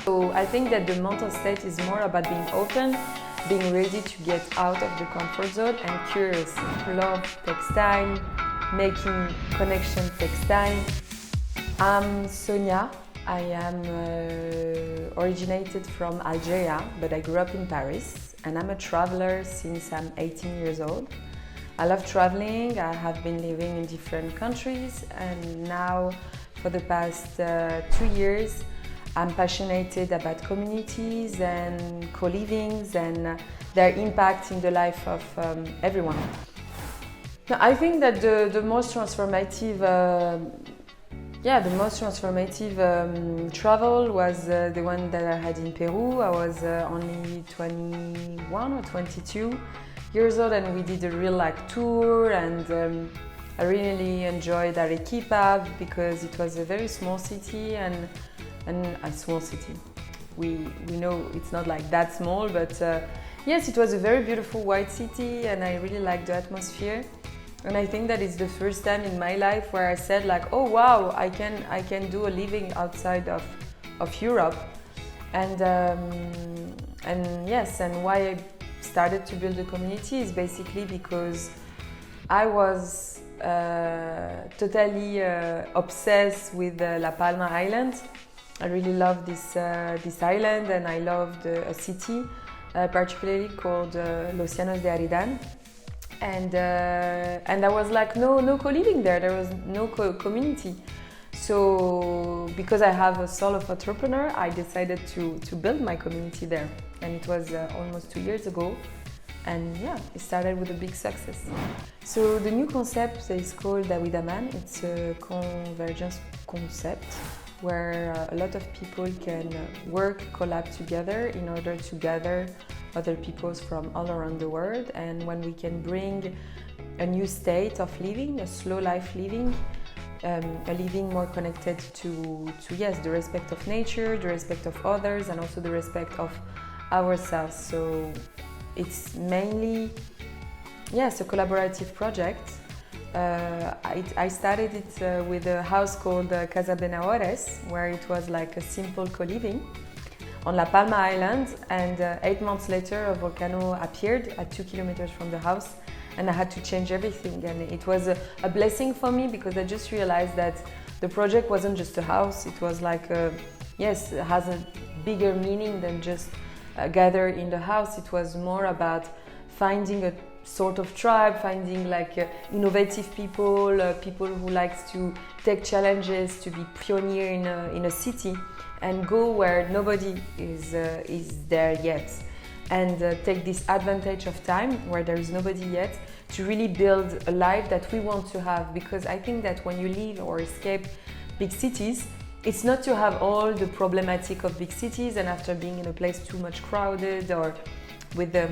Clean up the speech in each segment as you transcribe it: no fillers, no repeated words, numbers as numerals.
So I think that the mental state is more about being open, being ready to get out of the comfort zone and curious. Love takes time, making connection takes time. I'm Sonia. I am originated from Algeria, but I grew up in Paris, and I'm a traveler since I'm 18 years old. I love traveling. I have been living in different countries, and now for the past 2 years I'm passionate about communities and co-livings and their impact in the life of everyone. Now, I think that the most transformative travel was the one that I had in Peru. I was only 21 or 22 years old, and we did a real tour, and I really enjoyed Arequipa because it was a very small city and a small city. We know it's not like that small, but yes, it was a very beautiful white city, and I really liked the atmosphere. And I think that it's the first time in my life where I said oh wow, I can do a living outside of Europe. And yes, and why I started to build a community is basically because I was totally obsessed with La Palma Island. I really love this island, and I loved a city particularly called Los Llanos de Aridan. And I was no co-living there. There was no community. So because I have a soul of entrepreneur, I decided to build my community there. And it was almost 2 years ago. And yeah, it started with a big success. So the new concept is called Awid Aman. It's a convergence concept where a lot of people can work, collab together in order to gather other peoples from all around the world. And when we can bring a new state of living, a slow life living, a living more connected to yes, the respect of nature, the respect of others, and also the respect of ourselves. So it's mainly, yes, a collaborative project. I started it with a house called Casa Benahores, where it was a simple co-living on La Palma Island, and 8 months later a volcano appeared at 2 kilometers from the house, and I had to change everything. And it was a blessing for me because I just realized that the project wasn't just a house. It was yes, it has a bigger meaning than just gather in the house. It was more about finding a sort of tribe, finding innovative people, people who likes to take challenges, to be pioneer in a city and go where nobody is there yet, and take this advantage of time where there is nobody yet to really build a life that we want to have. Because I think that when you leave or escape big cities, it's not to have all the problematic of big cities, and after being in a place too much crowded or with the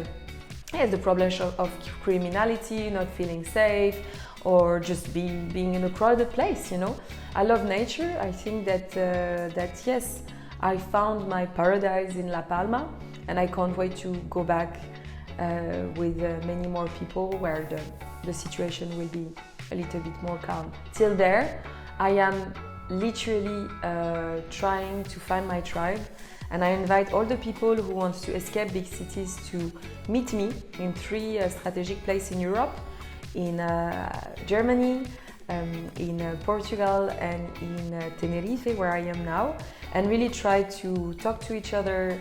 problems of criminality, not feeling safe, or just being in a crowded place, I love nature. I think that yes, I found my paradise in La Palma, and I can't wait to go back with many more people where the situation will be a little bit more calm. Till there, I am literally trying to find my tribe, and I invite all the people who want to escape big cities to meet me in 3 strategic places in Europe, in Germany, in Portugal, and in Tenerife, where I am now, and really try to talk to each other,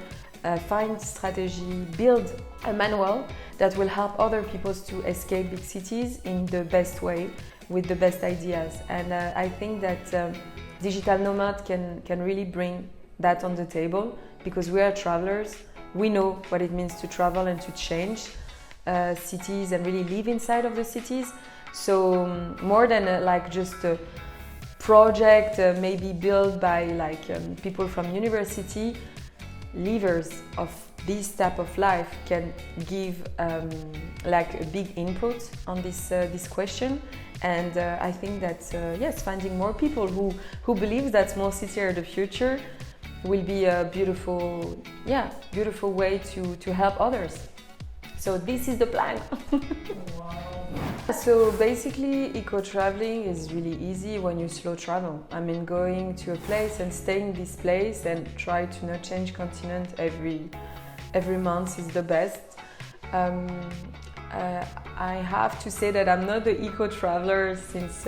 find strategy, build a manual that will help other people to escape big cities in the best way, with the best ideas. And I think that digital nomad can really bring that on the table, because we are travelers. We know what it means to travel and to change cities and really live inside of the cities. So more than just a project maybe built by people from university, livers of this type of life can give a big input on this question. And I think that yes, finding more people who believe that small cities are the future will be a beautiful way to help others. So this is the plan. Wow. So basically, eco-traveling is really easy when you slow travel. I mean, going to a place and staying in this place and try to not change continent every month is the best. I have to say that I'm not the eco-traveler since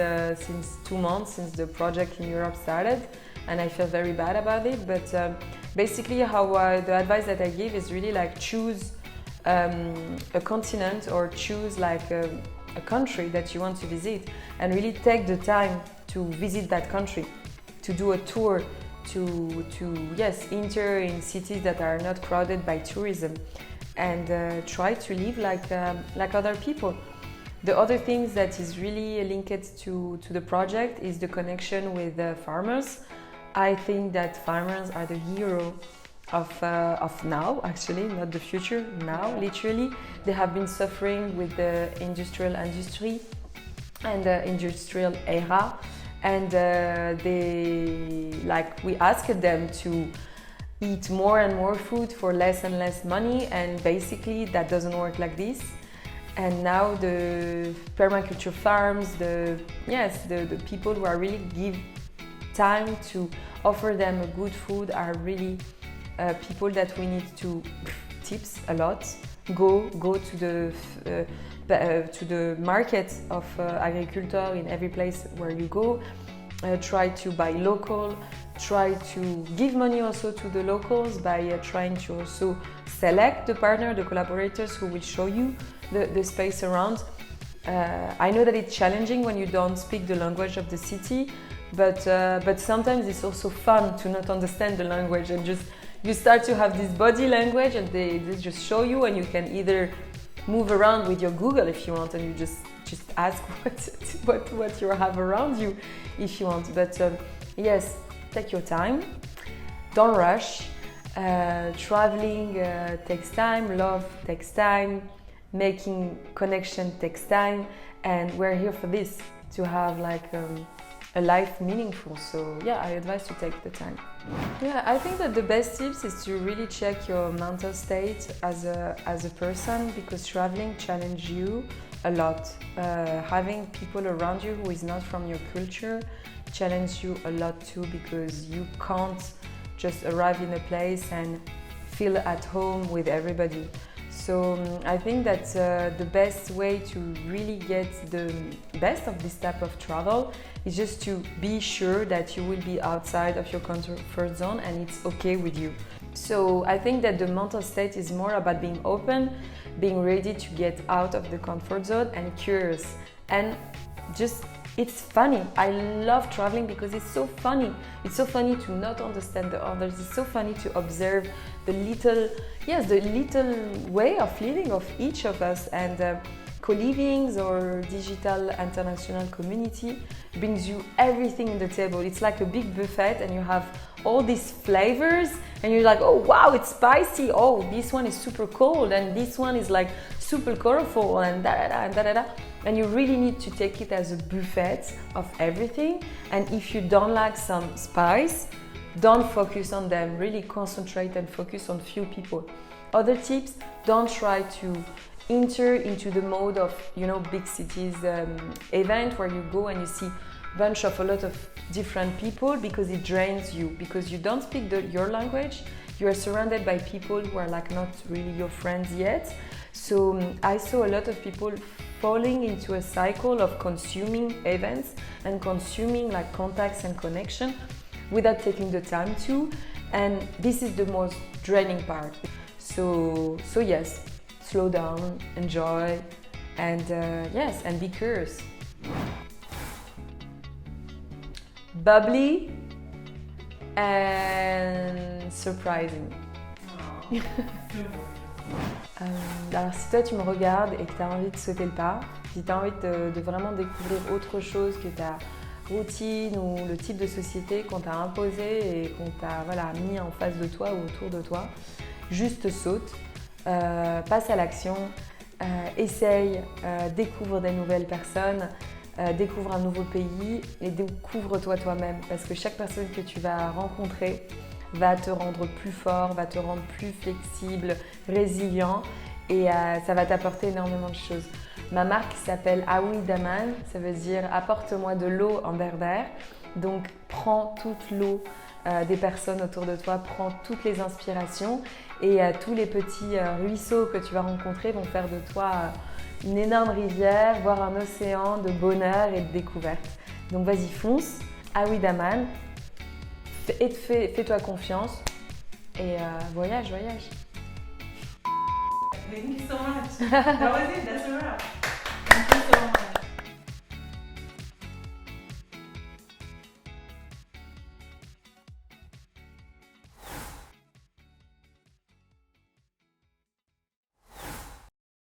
2 months, since the project in Europe started, and I feel very bad about it. But basically, the advice that I give is really like choose a continent or choose like a country that you want to visit, and really take the time to visit that country, to do a tour, to enter in cities that are not crowded by tourism, and try to live like other people. The other things that is really linked to the project is the connection with farmers. I think that farmers are the hero of now, actually, not the future, now, literally. They have been suffering with the industry and the industrial era, and we asked them to eat more and more food for less and less money, and basically that doesn't work like this. And now the permaculture farms, the people who are really give time to offer them a good food are really people that we need to tips a lot. Go to the market of agriculture in every place where you go. Try to buy local. Try to give money also to the locals by trying to also select the partner, the collaborators who will show you the space around. I know that it's challenging when you don't speak the language of the city, but sometimes it's also fun to not understand the language, and just you start to have this body language, and they just show you, and you can either move around with your Google if you want, and you just ask what you have around you if you want. But yes, take your time, don't rush. Traveling takes time, love takes time, making connection takes time, and we're here for this, to have like a life meaningful. So yeah, I advise to take the time. Yeah, I think that the best tips is to really check your mental state as a person, because traveling challenges you a lot. Having people around you who is not from your culture challenge you a lot too, because you can't just arrive in a place and feel at home with everybody. So I think that the best way to really get the best of this type of travel is just to be sure that you will be outside of your comfort zone and it's okay with you. So I think that the mental state is more about being open, being ready to get out of the comfort zone, and curious, and just it's funny. I love traveling because it's so funny. It's so funny to not understand the others. It's so funny to observe the little way of living of each of us. And co-livings or digital international community brings you everything in the table. It's like a big buffet, and you have all these flavors, and you're like, oh wow, it's spicy. Oh, this one is super cold, and this one is like super colorful, and da-da-da. And you really need to take it as a buffet of everything. And if you don't like some spice, don't focus on them. Really concentrate and focus on few people. Other tips: don't try to enter into the mode of, big cities event where you go and you see a lot of different people, because it drains you, because you don't speak your language. You are surrounded by people who are like not really your friends yet. So I saw a lot of people falling into a cycle of consuming events and consuming like contacts and connection without taking the time to, and this is the most draining part. So yes, slow down, enjoy, and and be curious. Bubbly and surprising. Alors si toi tu me regardes et que tu as envie de sauter le pas, si tu as envie de vraiment découvrir autre chose que ta routine ou le type de société qu'on t'a imposé et qu'on t'a mis en face de toi ou autour de toi, juste saute, passe à l'action, essaye, découvre des nouvelles personnes, découvre un nouveau pays et découvre-toi toi-même, parce que chaque personne que tu vas rencontrer va te rendre plus fort, va te rendre plus flexible, résilient, et ça va t'apporter énormément de choses. Ma marque s'appelle Awid Aman, ça veut dire apporte-moi de l'eau en berbère. Donc prends toute l'eau des personnes autour de toi, prends toutes les inspirations et tous les petits ruisseaux que tu vas rencontrer vont faire de toi une énorme rivière, voire un océan de bonheur et de découverte. Donc vas-y, fonce, Awid Aman, fais-toi confiance et voyage. Thank you so much. That was it. That's a wrap. Thank you so much.